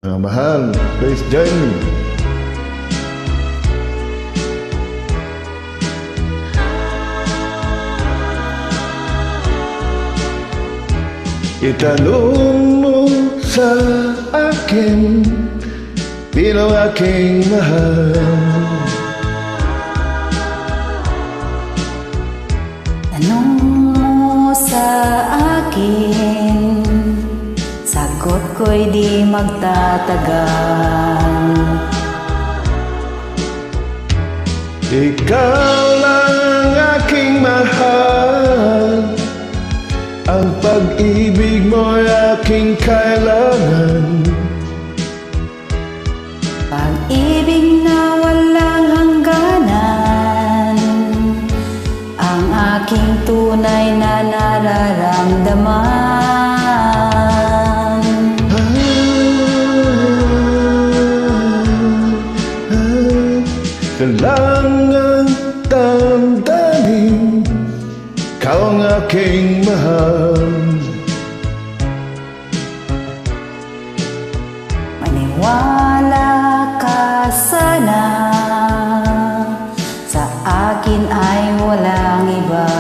Mga mahal, please join me. Itanong mo sa akin, bilang aking mahal. Tanong mo sa akin, sagot ko'y di magtatagal. Ikaw lang aking mahal, ang pag-ibig mo'y aking kailangan. Pag-ibig na walang hangganan, ang aking tunay na nararamdaman. Kailangan damdamin, ikaw ang aking mahal. Maniwala ka sana, sa akin ay walang iba.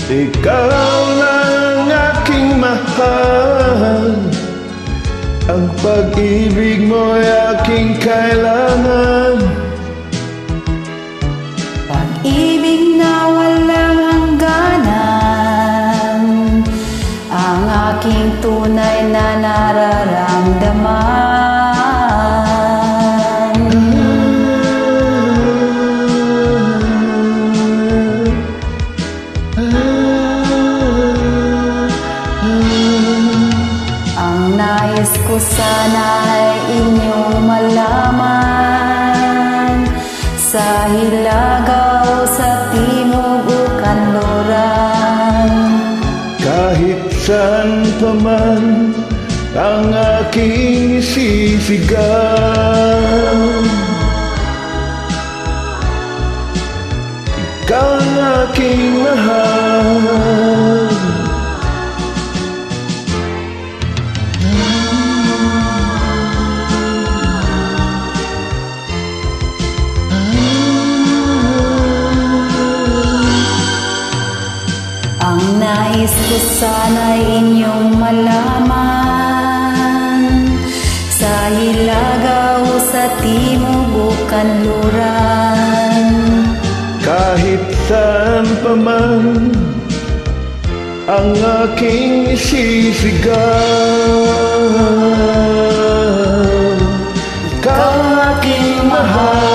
Ikaw lang aking mahal, ang pag-ibig mo'y aking kailangan. Pag-ibig na walang hangganan, ang aking tunay na nararamdaman. Ang nais ko sana'y inyong malaman, sa Hilagaw, sa Timog o Kanluran. Kahit saan pa man ang aking isisigaw, ikaw ang aking mahal. Ang nais ko sana'y inyong malaman, sa Hilagaw, sa Timog o Kanluran. Kahit saan pa man ang aking isisigaw, ikaw ang aking mahal.